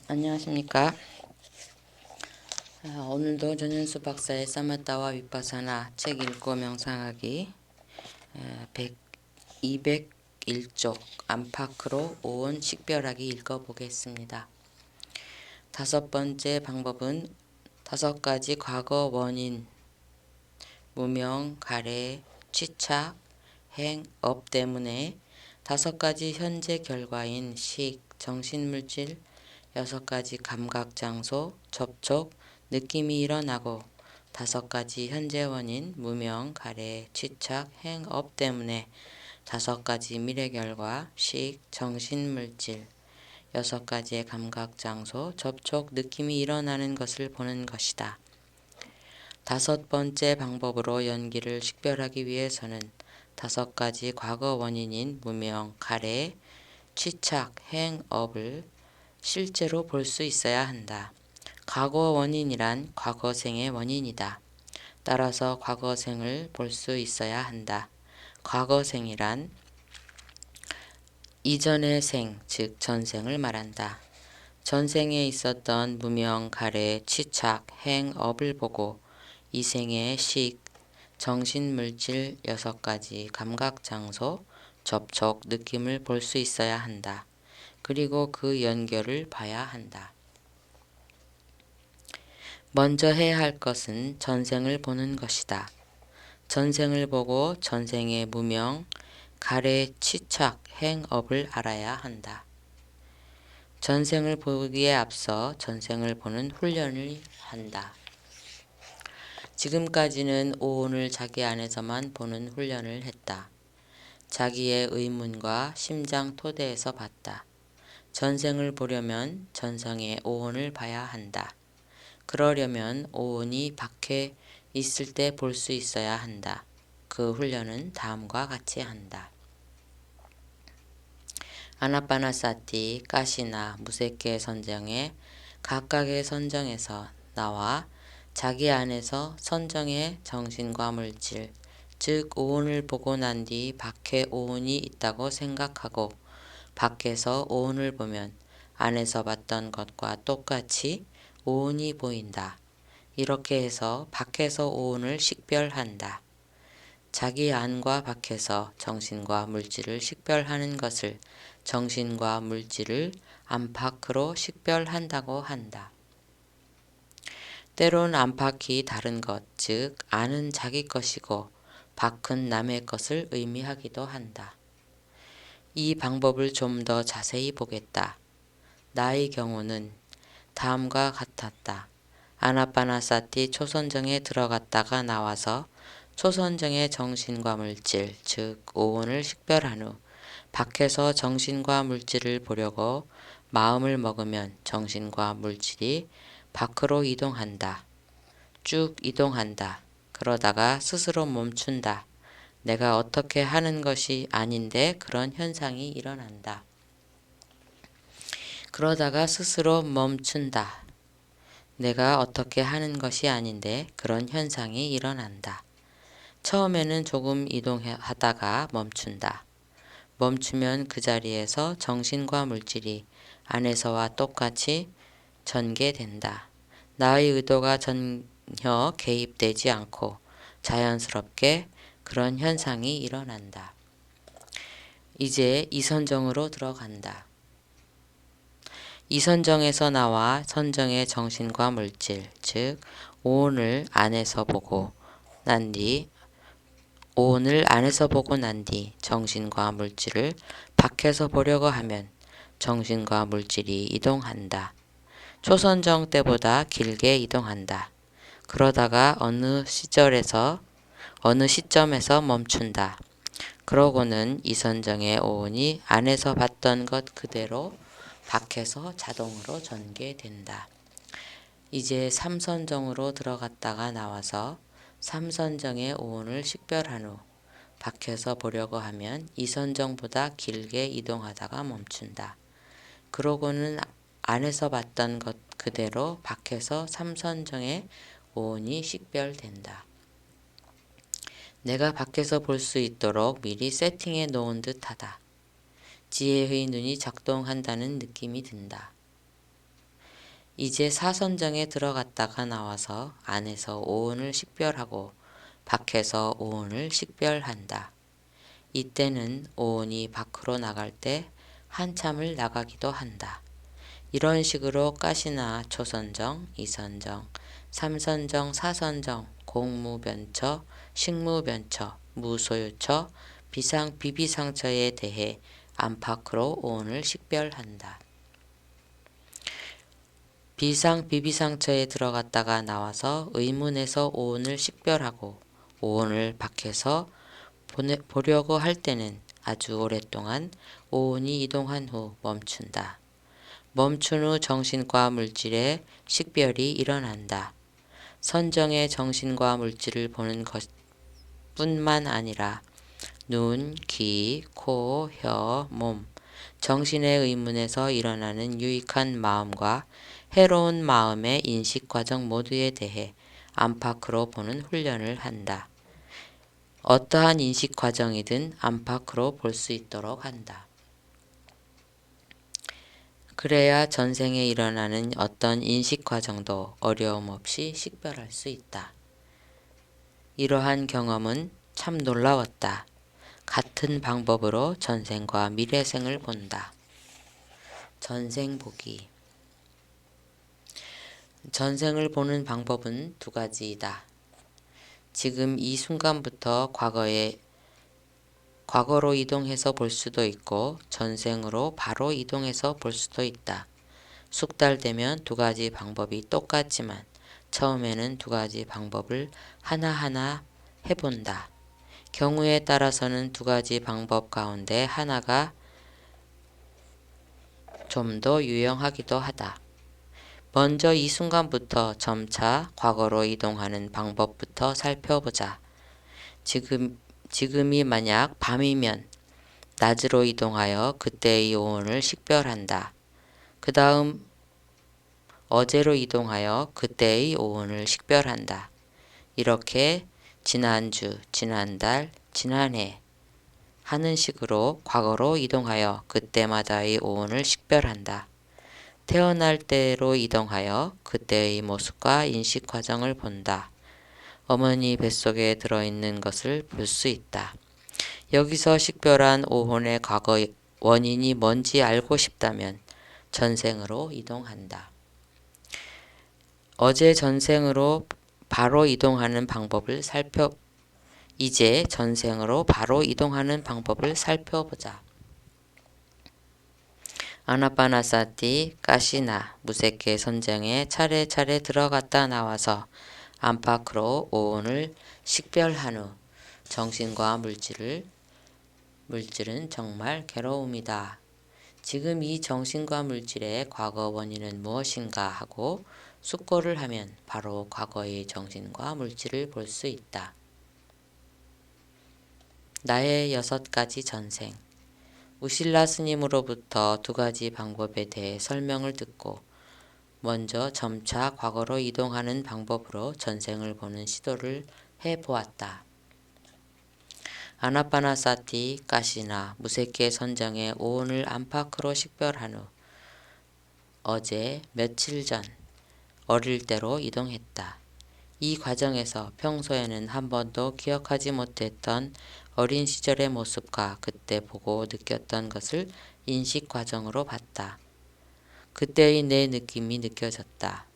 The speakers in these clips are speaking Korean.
안녕하십니까. 오늘도 전현수 박사의 사마타와 위파사나 책 읽고 명상하기 201쪽 안팎으로 오온 식별하기 읽어보겠습니다. 다섯 번째 방법은 다섯 가지 과거 원인, 무명, 가래, 취착, 행, 업 때문에 다섯 가지 현재 결과인 식, 정신물질, 여섯 가지 감각, 장소, 접촉, 느낌이 일어나고 다섯 가지 현재 원인, 무명, 가래, 취착, 행, 업 때문에 다섯 가지 미래 결과, 식, 정신물질, 여섯 가지의 감각, 장소, 접촉, 느낌이 일어나는 것을 보는 것이다. 다섯 번째 방법으로 연기를 식별하기 위해서는 다섯 가지 과거 원인인 무명, 가래, 취착, 행, 업을 실제로 볼 수 있어야 한다. 과거 원인이란 과거생의 원인이다. 따라서 과거생을 볼 수 있어야 한다. 과거생이란 이전의 생, 즉 전생을 말한다. 전생에 있었던 무명, 가래, 취착, 행, 업을 보고 이 생의 식, 정신물질 여섯 가지 감각, 장소, 접촉, 느낌을 볼 수 있어야 한다. 그리고 그 연결을 봐야 한다. 먼저 해야 할 것은 전생을 보는 것이다. 전생을 보고 전생의 무명, 가래, 취착, 행, 업을 알아야 한다. 전생을 보기에 앞서 전생을 보는 훈련을 한다. 지금까지는 오온을 자기 안에서만 보는 훈련을 했다. 자기의 의문과 심장 토대에서 봤다. 전생을 보려면 전생의 오온을 봐야 한다. 그러려면 오온이 밖에 있을 때 볼 수 있어야 한다. 그 훈련은 다음과 같이 한다. 아나파나사티, 가시나, 무색계 선정의 각각의 선정에서 나와 자기 안에서 선정의 정신과 물질, 즉 오온을 보고 난 뒤 밖에 오온이 있다고 생각하고 밖에서 오온을 보면 안에서 봤던 것과 똑같이 오온이 보인다. 이렇게 해서 밖에서 오온을 식별한다. 자기 안과 밖에서 정신과 물질을 식별하는 것을 정신과 물질을 안팎으로 식별한다고 한다. 때론 안팎이 다른 것, 즉 안은 자기 것이고 밖은 남의 것을 의미하기도 한다. 이 방법을 좀 더 자세히 보겠다. 나의 경우는 다음과 같았다. 아나파나사티 초선정에 들어갔다가 나와서 초선정의 정신과 물질, 즉 오온을 식별한 후 밖에서 정신과 물질을 보려고 마음을 먹으면 정신과 물질이 밖으로 이동한다. 쭉 이동한다. 그러다가 스스로 멈춘다. 내가 어떻게 하는 것이 아닌데 그런 현상이 일어난다. 그러다가 스스로 멈춘다. 내가 어떻게 하는 것이 아닌데 그런 현상이 일어난다. 처음에는 조금 이동하다가 멈춘다. 멈추면 그 자리에서 정신과 물질이 안에서와 똑같이 전개된다. 나의 의도가 전혀 개입되지 않고 자연스럽게 그런 현상이 일어난다. 이제 이선정으로 들어간다. 이선정에서 나와 선정의 정신과 물질, 즉 오온을 안에서 보고 난 뒤 정신과 물질을 밖에서 보려고 하면 정신과 물질이 이동한다. 초선정 때보다 길게 이동한다. 그러다가 어느 시점에서 멈춘다. 그러고는 이선정의 오온이 안에서 봤던 것 그대로 밖에서 자동으로 전개된다. 이제 삼선정으로 들어갔다가 나와서 삼선정의 오온을 식별한 후 밖에서 보려고 하면 이선정보다 길게 이동하다가 멈춘다. 그러고는 안에서 봤던 것 그대로 밖에서 삼선정의 오온이 식별된다. 내가 밖에서 볼 수 있도록 미리 세팅해 놓은 듯하다. 지혜의 눈이 작동한다는 느낌이 든다. 이제 사선정에 들어갔다가 나와서 안에서 오온을 식별하고 밖에서 오온을 식별한다. 이때는 오온이 밖으로 나갈 때 한참을 나가기도 한다. 이런 식으로 가시나 초선정, 이선정, 삼선정, 사선정, 공무변처, 식무변처, 무소유처, 비비상처에 대해 안팎으로 오온을 식별한다. 비비상처에 들어갔다가 나와서 의문에서 오온을 식별하고 오온을 밖에서 보려고 할 때는 아주 오랫동안 오온이 이동한 후 멈춘다. 멈춘 후 정신과 물질의 식별이 일어난다. 선정의 정신과 물질을 보는 것뿐만 아니라 눈, 귀, 코, 혀, 몸, 정신의 의문에서 일어나는 유익한 마음과 해로운 마음의 인식 과정 모두에 대해 안팎으로 보는 훈련을 한다. 어떠한 인식 과정이든 안팎으로 볼 수 있도록 한다. 그래야 전생에 일어나는 어떤 인식 과정도 어려움 없이 식별할 수 있다. 이러한 경험은 참 놀라웠다. 같은 방법으로 전생과 미래생을 본다. 전생 보기. 전생을 보는 방법은 두 가지이다. 지금 이 순간부터 과거로 이동해서 볼 수도 있고 전생으로 바로 이동해서 볼 수도 있다. 숙달되면 두 가지 방법이 똑같지만 처음에는 두 가지 방법을 하나하나 해본다. 경우에 따라서는 두 가지 방법 가운데 하나가 좀 더 유용하기도 하다. 먼저 이 순간부터 점차 과거로 이동하는 방법부터 살펴보자. 지금이 만약 밤이면 낮으로 이동하여 그때의 오온을 식별한다. 그 다음 어제로 이동하여 그때의 오온을 식별한다. 이렇게 지난주, 지난달, 지난해 하는 식으로 과거로 이동하여 그때마다의 오온을 식별한다. 태어날 때로 이동하여 그때의 모습과 인식 과정을 본다. 어머니 뱃속에 들어있는 것을 볼 수 있다. 여기서 식별한 오온의 과거 원인이 뭔지 알고 싶다면 전생으로 이동한다. 어제 전생으로 바로 이동하는 방법을 이제 전생으로 바로 이동하는 방법을 살펴보자. 아나파나사티, 가시나, 무색계 선정에 차례차례 들어갔다 나와서 안팎으로 오온을 식별한 후 정신과 물질은 정말 괴로움이다. 지금 이 정신과 물질의 과거 원인은 무엇인가 하고 숙고를 하면 바로 과거의 정신과 물질을 볼 수 있다. 나의 6가지 전생. 우실라 스님으로부터 두 가지 방법에 대해 설명을 듣고 먼저 점차 과거로 이동하는 방법으로 전생을 보는 시도를 해보았다. 아나파나사티, 가시나, 무색계 선정의 오온을 안팎으로 식별한 후 어제, 며칠 전, 어릴 때로 이동했다. 이 과정에서 평소에는 한 번도 기억하지 못했던 어린 시절의 모습과 그때 보고 느꼈던 것을 인식 과정으로 봤다. 그때의 내 느낌이 느껴졌다.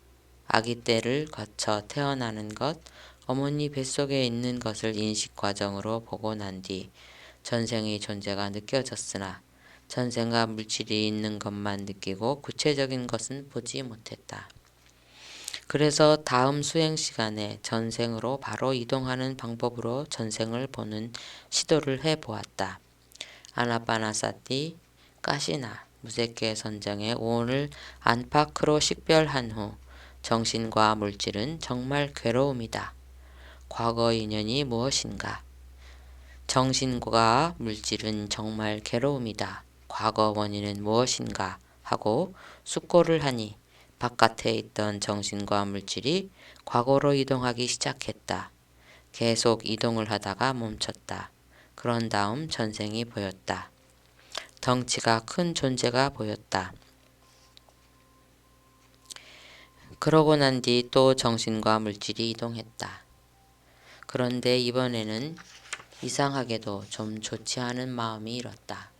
아기 때를 거쳐 태어나는 것, 어머니 뱃속에 있는 것을 인식 과정으로 보고 난 뒤 전생의 존재가 느껴졌으나 전생과 물질이 있는 것만 느끼고 구체적인 것은 보지 못했다. 그래서 다음 수행 시간에 전생으로 바로 이동하는 방법으로 전생을 보는 시도를 해보았다. 아나파나사티, 가시나, 무색계 선정의 오온을 안팎으로 식별한 후 정신과 물질은 정말 괴로움이다. 과거 인연이 무엇인가? 정신과 물질은 정말 괴로움이다. 과거 원인은 무엇인가? 하고 숙고를 하니 바깥에 있던 정신과 물질이 과거로 이동하기 시작했다. 계속 이동을 하다가 멈췄다. 그런 다음 전생이 보였다. 덩치가 큰 존재가 보였다. 그러고 난 뒤 또 정신과 물질이 이동했다. 그런데 이번에는 이상하게도 좀 좋지 않은 마음이 일었다.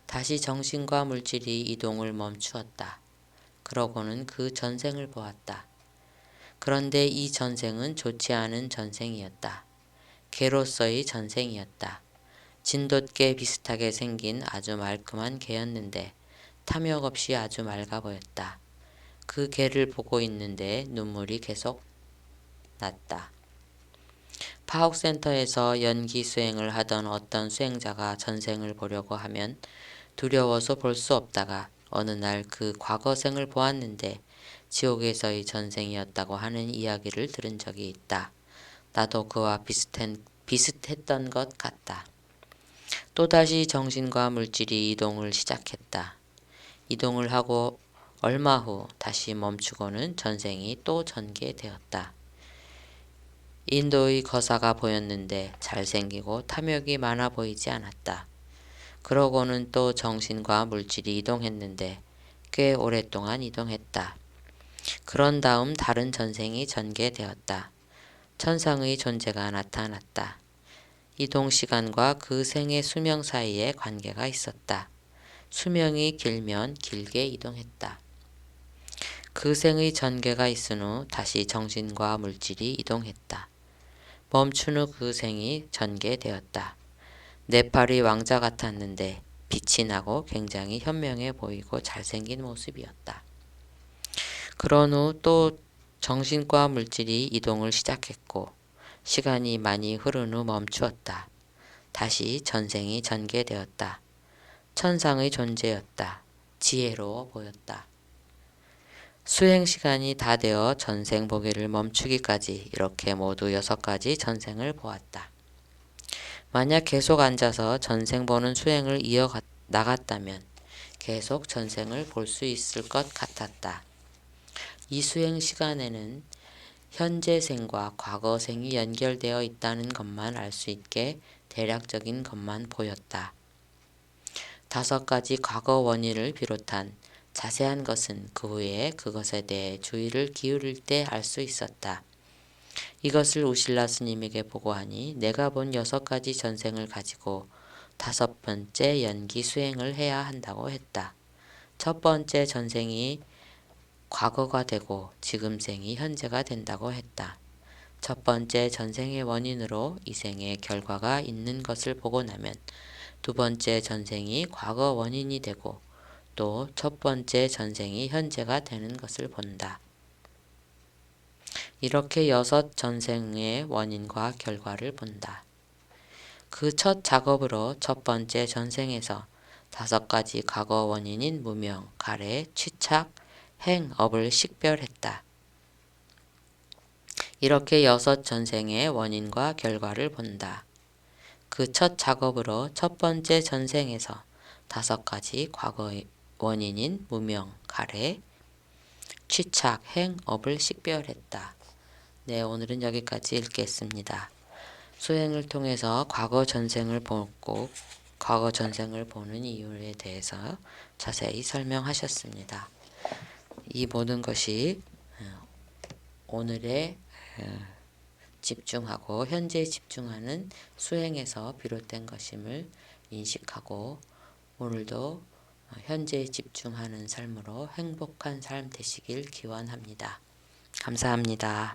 다시 정신과 물질이 이동을 멈추었다. 그러고는 그 전생을 보았다. 그런데 이 전생은 좋지 않은 전생이었다. 개로서의 전생이었다. 진돗개 비슷하게 생긴 아주 말끔한 개였는데 탐욕 없이 아주 맑아 보였다. 그 개를 보고 있는데 눈물이 계속 났다. 파옥센터에서 연기 수행을 하던 어떤 수행자가 전생을 보려고 하면 두려워서 볼 수 없다가 어느 날 그 과거생을 보았는데 지옥에서의 전생이었다고 하는 이야기를 들은 적이 있다. 나도 그와 비슷했던 것 같다. 또다시 정신과 물질이 이동을 시작했다. 이동을 하고 얼마 후 다시 멈추고는 전생이 또 전개되었다. 인도의 거사가 보였는데 잘생기고 탐욕이 많아 보이지 않았다. 그러고는 또 정신과 물질이 이동했는데 꽤 오랫동안 이동했다. 그런 다음 다른 전생이 전개되었다. 천상의 존재가 나타났다. 이동 시간과 그 생의 수명 사이에 관계가 있었다. 수명이 길면 길게 이동했다. 그 생의 전개가 있은 후 다시 정신과 물질이 이동했다. 멈춘 후 그 생이 전개되었다. 네팔의 왕자 같았는데 빛이 나고 굉장히 현명해 보이고 잘생긴 모습이었다. 그런 후 또 정신과 물질이 이동을 시작했고 시간이 많이 흐른 후 멈추었다. 다시 전생이 전개되었다. 천상의 존재였다. 지혜로워 보였다. 수행 시간이 다 되어 전생 보기를 멈추기까지 이렇게 모두 6가지 전생을 보았다. 만약 계속 앉아서 전생 보는 수행을 나갔다면 계속 전생을 볼 수 있을 것 같았다. 이 수행 시간에는 현재 생과 과거 생이 연결되어 있다는 것만 알 수 있게 대략적인 것만 보였다. 5가지 과거 원인을 비롯한 자세한 것은 그 후에 그것에 대해 주의를 기울일 때 알 수 있었다. 이것을 우실라 스님에게 보고하니 내가 본 6가지 전생을 가지고 5번째 연기 수행을 해야 한다고 했다. 첫 번째 전생이 과거가 되고 지금 생이 현재가 된다고 했다. 첫 번째 전생의 원인으로 이 생의 결과가 있는 것을 보고 나면 두 번째 전생이 과거 원인이 되고 또 첫 번째 전생이 현재가 되는 것을 본다. 이렇게 6 전생의 원인과 결과를 본다. 그 첫 작업으로 첫 번째 전생에서 5가지 과거 원인인 무명, 가래, 취착, 행, 업을 식별했다. 이렇게 6 전생의 원인과 결과를 본다. 그 첫 작업으로 첫 번째 전생에서 5가지 과거 원인인 무명, 가래, 취착, 행, 업을 식별했다. 네, 오늘은 여기까지 읽겠습니다. 수행을 통해서 과거 전생을 보고 과거 전생을 보는 이유에 대해서 자세히 설명하셨습니다. 이 모든 것이 오늘의 집중하고 현재에 집중하는 수행에서 비롯된 것임을 인식하고 오늘도 현재에 집중하는 삶으로 행복한 삶 되시길 기원합니다. 감사합니다.